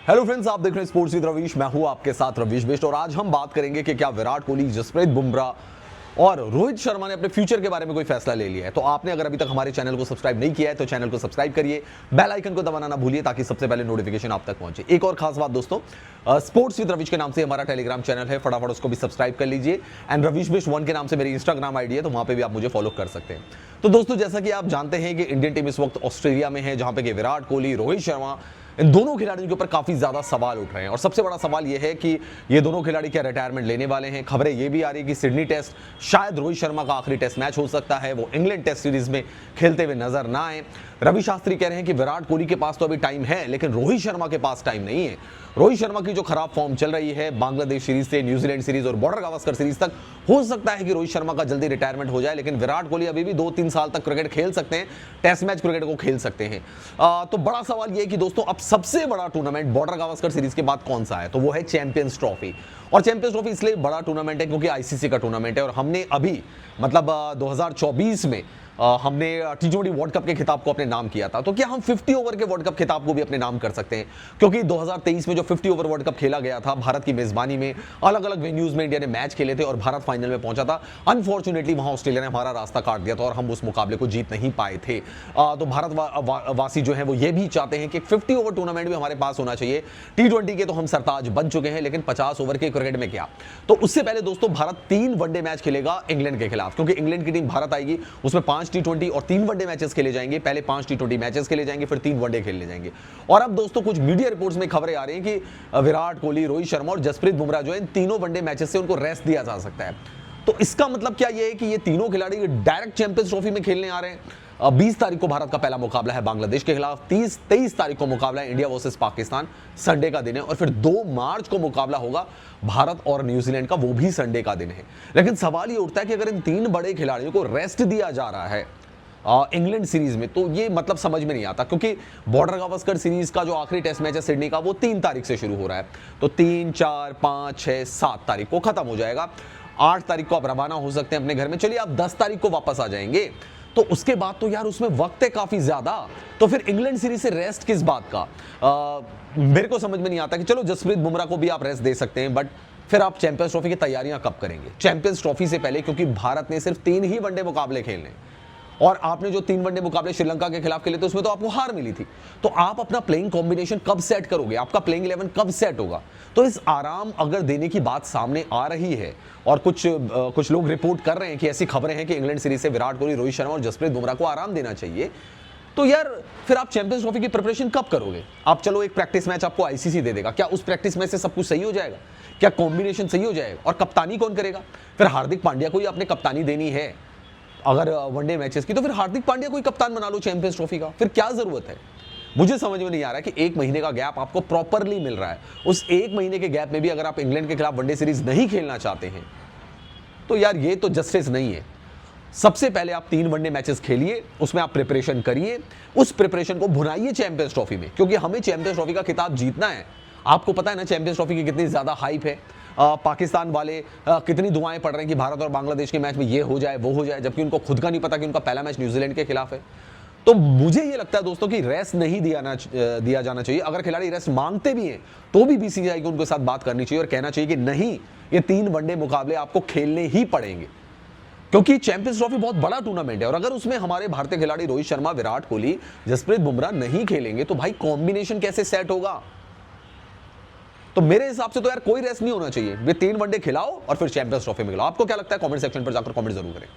Hello friends, आप देख रहे हैं स्पोर्ट्स विद रवीश। मैं हूं आपके साथ रवीश बिष्ट और आज हम बात करेंगे कि क्या विराट कोहली, जसप्रीत बुमराह और रोहित शर्मा ने अपने फ्यूचर के बारे में कोई फैसला ले लिया है। तो आपने अगर अभी तक हमारे चैनल को सब्सक्राइब नहीं किया है तो चैनल को सब्सक्राइब करिए, बेल आइकन को दबाना ना भूलिए ताकि सबसे पहले नोटिफिकेशन आप तक पहुंचे। एक और खास बात दोस्तों, स्पोर्ट्स विद रवीश के नाम से हमारा टेलीग्राम चैनल है, फटाफट उसको भी सब्सक्राइब कर लीजिए। एंड रवीश बिष्ट 1 के नाम से मेरी इंस्टाग्राम आईडी है, तो वहां पे भी आप मुझे फॉलो कर सकते हैं। तो दोस्तों, जैसा कि आप जानते हैं कि इंडियन टीम इस वक्त ऑस्ट्रेलिया में है, जहां पे विराट कोहली, रोहित शर्मा, इन दोनों खिलाड़ियों के ऊपर काफी ज्यादा सवाल उठ रहे हैं। और सबसे बड़ा सवाल यह है कि ये दोनों खिलाड़ी क्या रिटायरमेंट लेने वाले हैं। खबरें ये भी आ रही है कि सिडनी टेस्ट शायद रोहित शर्मा का आखिरी टेस्ट मैच हो सकता है, वो इंग्लैंड टेस्ट सीरीज में खेलते हुए नजर ना आए। रवि शास्त्री कह रहे हैं कि विराट कोहली के पास तो अभी टाइम है, लेकिन रोहित शर्मा के पास टाइम नहीं है। रोहित शर्मा की जो खराब फॉर्म चल रही है, बांग्लादेश सीरीज से न्यूजीलैंड सीरीज और बॉर्डर गावस्कर सीरीज तक, हो सकता है कि रोहित शर्मा का जल्दी रिटायरमेंट हो जाए, लेकिन विराट कोहली अभी भी 2-3 साल तक क्रिकेट खेल सकते हैं, टेस्ट मैच क्रिकेट को खेल सकते हैं। तो बड़ा सवाल यह है कि दोस्तों, अब सबसे बड़ा टूर्नामेंट बॉर्डर गावस्कर सीरीज के बाद कौन सा है, तो वो है चैंपियंस ट्रॉफी। और चैंपियंस ट्रॉफी इसलिए बड़ा टूर्नामेंट है क्योंकि आईसीसी का टूर्नामेंट है और हमने अभी मतलब 2024 में हमने T20 वर्ल्ड कप के खिताब को अपने नाम किया था। तो क्या हम 50 ओवर के वर्ल्ड कप खिताब को भी अपने नाम कर सकते हैं? क्योंकि 2023 में जो 50 ओवर वर्ल्ड कप खेला गया था भारत की मेजबानी में, अलग अलग वेन्यूज में इंडिया ने मैच खेले थे और भारत फाइनल में पहुंचा था। अनफॉर्चुनेटली वहां ऑस्ट्रेलिया ने हमारा रास्ता काट दिया था और हम उस मुकाबले को जीत नहीं पाए थे। तो भारत वासी जो है वो ये भी चाहते हैं कि 50 ओवर टूर्नामेंट भी हमारे पास होना चाहिए। T20 के तो हम सरताज बन चुके हैं, लेकिन 50 ओवर के क्रिकेट में क्या? तो उससे पहले दोस्तों, भारत 3 वनडे मैच खेलेगा इंग्लैंड के खिलाफ, क्योंकि इंग्लैंड की टीम भारत आएगी, उसमें 5 T20 और 3 वनडे मैचेस खेले जाएंगे। पहले 5 T20 मैचेस खेले जाएंगे, फिर 3 वनडे खेलने जाएंगे। और अब दोस्तों, कुछ मीडिया रिपोर्ट्स में खबरें आ रही हैं कि विराट कोहली, रोहित शर्मा और जसप्रीत बुमराह जो है, इन तीनों वनडे मैचेस से उनको रेस्ट दिया जा सकता है। तो इसका मतलब क्या यह है कि ये तीनों खिलाड़ी डायरेक्ट चैंपियंस ट्रॉफी में खेलने आ रहे हैं। 20 तारीख को भारत का पहला मुकाबला है बांग्लादेश के खिलाफ, 23 तारीख को मुकाबला है इंडिया वर्सेस पाकिस्तान, संडे का दिन है, और फिर 2 मार्च को मुकाबला होगा भारत और न्यूजीलैंड का, वो भी संडे का दिन है। लेकिन सवाल ये उठता है कि अगर इन 3 बड़े खिलाड़ियों को रेस्ट दिया जा रहा है इंग्लैंड सीरीज में, तो ये मतलब समझ में नहीं आता, क्योंकि बॉर्डर गावस्कर सीरीज का जो आखिरी टेस्ट मैच है सिडनी का, वो 3 तारीख से शुरू हो रहा है। तो 3, 4, 5, 6, 7 तारीख को खत्म हो जाएगा। 8 तारीख को आप रवाना हो सकते हैं अपने घर में, चलिए आप 10 तारीख को वापस आ जाएंगे। तो उसके बाद तो यार उसमें वक्त है काफी ज्यादा, तो फिर इंग्लैंड सीरीज से रेस्ट किस बात का? मेरे को समझ में नहीं आता कि चलो जसप्रीत बुमराह को भी आप रेस्ट दे सकते हैं, बट फिर आप चैंपियंस ट्रॉफी की तैयारियां कब करेंगे? चैंपियंस ट्रॉफी से पहले, क्योंकि भारत ने सिर्फ 3 ही वनडे मुकाबले खेलने, और आपने जो 3 वनडे मुकाबले श्रीलंका के खिलाफ खेले थे उसमें तो आपको हार मिली थी। तो आप अपना प्लेइंग कॉम्बिनेशन कब सेट करोगे? आपका प्लेइंग 11 कब सेट होगा? तो इस आराम अगर देने की बात सामने आ रही है, और कुछ लोग रिपोर्ट कर रहे हैं कि ऐसी खबरें हैं कि इंग्लैंड सीरीज से विराट कोहली, रोहित शर्मा और जसप्रीत बुमराह को आराम देना चाहिए, तो यार फिर आप चैंपियंस ट्रॉफी की प्रिपरेशन कब करोगे? आप चलो एक प्रैक्टिस मैच आपको आईसीसी दे देगा, क्या उस प्रैक्टिस मैच से सब कुछ सही हो जाएगा? क्या कॉम्बिनेशन सही हो जाएगा? और कप्तानी कौन करेगा? फिर हार्दिक पांड्या को ही आपने कप्तानी देनी है अगर वनडे मैचेस की, तो फिर हार्दिक पांड्या को ही कप्तान बना लो चैंपियंस ट्रॉफी का, फिर क्या जरूरत है? मुझे समझ में नहीं आ रहा है कि 1 महीने का गैप आपको प्रॉपरली मिल रहा है, उस 1 महीने के गैप में भी अगर आप इंग्लैंड के खिलाफ वनडे सीरीज नहीं खेलना चाहते हैं, तो यार ये तो जस्टिस नहीं है। सबसे पहले आप 3 वनडे मैचेस खेलिए, उसमें आप प्रिपरेशन करिए, उस प्रिपरेशन को भुनाइए चैंपियंस ट्रॉफी में, क्योंकि हमें चैंपियंस ट्रॉफी का खिताब जीतना है। आपको पता है ना चैंपियंस ट्रॉफी की कितनी ज्यादा हाइप है। पाकिस्तान वाले कितनी दुआएं पड़ रहे हैं कि भारत और बांग्लादेश के मैच में ये हो जाए, वो हो जाए, जबकि उनको खुद का नहीं पता कि उनका पहला मैच न्यूजीलैंड के खिलाफ है। तो मुझे ये लगता है दोस्तों कि रेस्ट नहीं दिया जाना चाहिए। अगर खिलाड़ी रेस्ट मांगते भी हैं तो भी बीसीसीआई को उनके साथ बात करनी चाहिए और कहना चाहिए कि नहीं, ये 3 वनडे मुकाबले आपको खेलने ही पड़ेंगे, क्योंकि चैंपियंस ट्रॉफी बहुत बड़ा टूर्नामेंट है। और अगर उसमें हमारे भारतीय खिलाड़ी रोहित शर्मा, विराट कोहली, जसप्रीत बुमराह नहीं खेलेंगे, तो भाई कॉम्बिनेशन कैसे सेट होगा? तो मेरे हिसाब से तो यार कोई रेस्ट नहीं होना चाहिए, ये 3 वनडे खिलाओ और फिर चैंपियंस ट्रॉफी में खिलाओ। आपको क्या लगता है? कमेंट सेक्शन पर जाकर कमेंट जरूर करें।